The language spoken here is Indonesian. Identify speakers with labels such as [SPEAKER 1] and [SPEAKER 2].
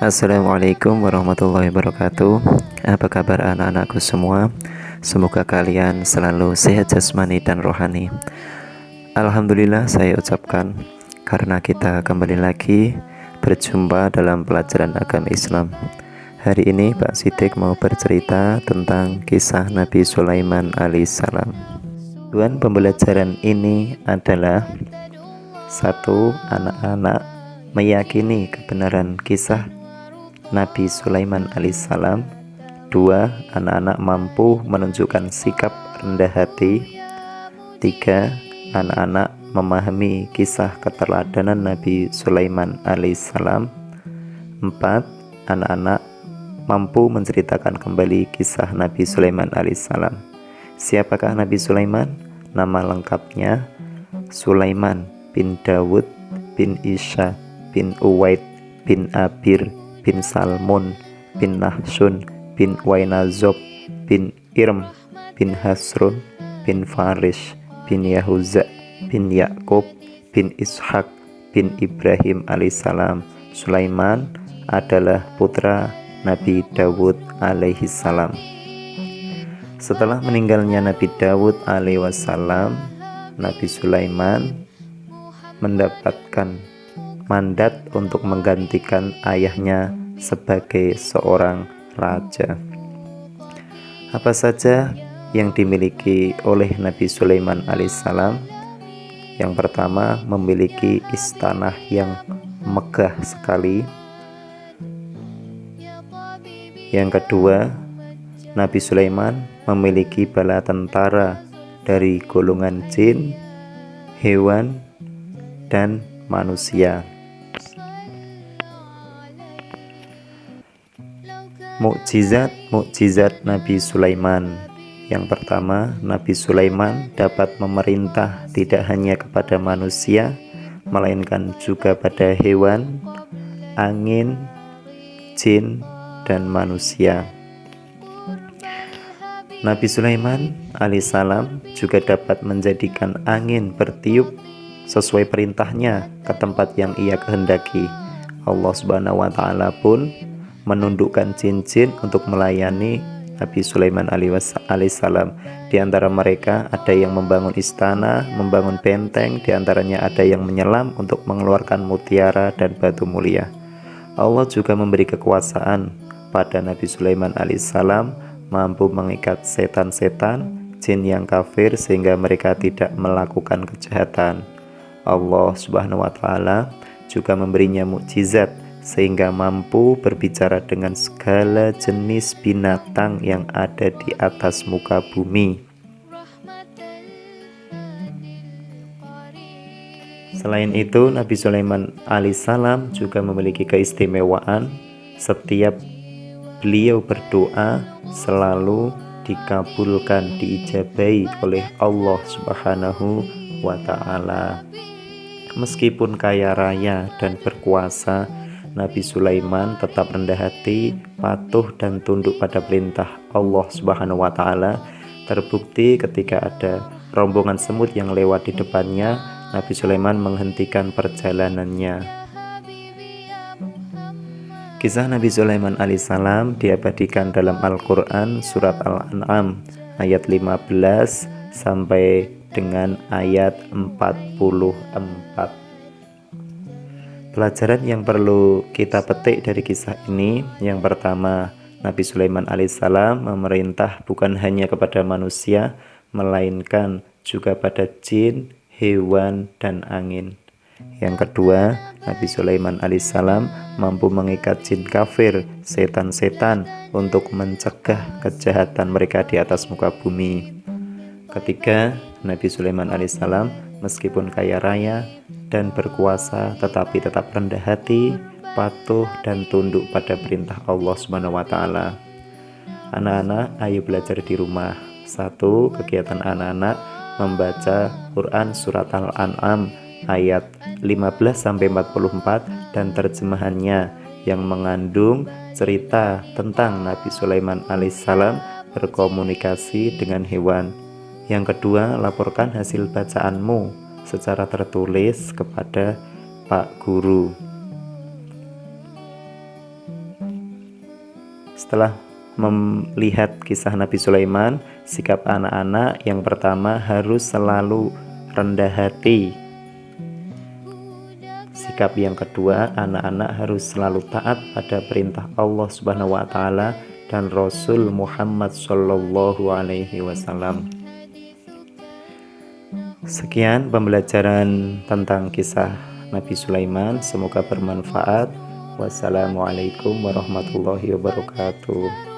[SPEAKER 1] Assalamualaikum warahmatullahi wabarakatuh. Apa kabar anak-anakku semua? Semoga kalian selalu sehat jasmani dan rohani. Alhamdulillah saya ucapkan karena kita kembali lagi berjumpa dalam pelajaran agama Islam. Hari ini Pak Sidik mau bercerita tentang kisah Nabi Sulaiman alaihissalam. Tujuan pembelajaran ini adalah satu, anak-anak meyakini kebenaran kisah Nabi Sulaiman alaihissalam. Dua, anak-anak mampu menunjukkan sikap rendah hati. Tiga, anak-anak memahami kisah keteladanan Nabi Sulaiman alaihissalam. Empat, anak-anak mampu menceritakan kembali kisah Nabi Sulaiman alaihissalam. Siapakah Nabi Sulaiman? Nama lengkapnya Sulaiman bin Dawud bin Isha bin Uwaid bin Abir bin Salmon bin Nahsun bin Wainazob bin Irm bin Hasrun bin Farish bin Yahuza bin Yakub bin Ishak bin Ibrahim alaihissalam. Sulaiman adalah putra Nabi Dawud alaihissalam. Setelah meninggalnya Nabi Dawud alaihissalam, Nabi Sulaiman mendapatkan mandat untuk menggantikan ayahnya sebagai seorang raja. Apa saja yang dimiliki oleh Nabi Sulaiman alaihissalam? Yang pertama, memiliki istana yang megah sekali. Yang kedua, Nabi Sulaiman memiliki bala tentara dari golongan jin, hewan, dan manusia. Mukjizat Nabi Sulaiman. Yang pertama, Nabi Sulaiman dapat memerintah tidak hanya kepada manusia, melainkan juga pada hewan, angin, jin, dan manusia. Nabi Sulaiman alaihissalam juga dapat menjadikan angin bertiup sesuai perintahnya ke tempat yang ia kehendaki. Allah Subhanahu wa Ta'ala pun menundukkan jin-jin untuk melayani Nabi Sulaiman alaihissalam. Di antara mereka ada yang membangun istana, membangun benteng, di antaranya ada yang menyelam untuk mengeluarkan mutiara dan batu mulia. Allah juga memberi kekuasaan pada Nabi Sulaiman alaihissalam, mampu mengikat setan-setan, jin yang kafir sehingga mereka tidak melakukan kejahatan. Allah Subhanahu wa Ta'ala juga memberinya mukjizat sehingga mampu berbicara dengan segala jenis binatang yang ada di atas muka bumi. Selain itu, Nabi Sulaiman alaihissalam juga memiliki keistimewaan. Setiap beliau berdoa selalu dikabulkan, diijabahi oleh Allah Subhanahu wa Ta'ala. Meskipun kaya raya dan berkuasa, Nabi Sulaiman tetap rendah hati, patuh dan tunduk pada perintah Allah Subhanahu wa Ta'ala. Terbukti ketika ada rombongan semut yang lewat di depannya, Nabi Sulaiman menghentikan perjalanannya. Kisah Nabi Sulaiman alaihissalam diabadikan dalam Al-Quran surat Al-An'am ayat 15 sampai dengan ayat 44. Pelajaran yang perlu kita petik dari kisah ini, yang pertama, Nabi Sulaiman alaihissalam memerintah bukan hanya kepada manusia, melainkan juga pada jin, hewan, dan angin. Yang kedua, Nabi Sulaiman alaihissalam mampu mengikat jin kafir, setan-setan, untuk mencegah kejahatan mereka di atas muka bumi. Ketiga, Nabi Sulaiman alaihissalam meskipun kaya raya dan berkuasa tetapi tetap rendah hati, patuh dan tunduk pada perintah Allah Subhanahu wa Ta'ala. Anak-anak, ayo belajar di rumah. 1. Kegiatan anak-anak membaca Quran surat Al-An'am ayat 15 sampai 44 dan terjemahannya yang mengandung cerita tentang Nabi Sulaiman alaihissalam berkomunikasi dengan hewan. Yang kedua, laporkan hasil bacaanmu secara tertulis kepada Pak Guru. Setelah melihat kisah Nabi Sulaiman, sikap anak-anak yang pertama harus selalu rendah hati. Sikap yang kedua, anak-anak harus selalu taat pada perintah Allah Subhanahu wa taala dan Rasul Muhammad Shallallahu alaihi wasallam. Sekian pembelajaran tentang kisah Nabi Sulaiman, semoga bermanfaat. Wassalamualaikum warahmatullahi wabarakatuh.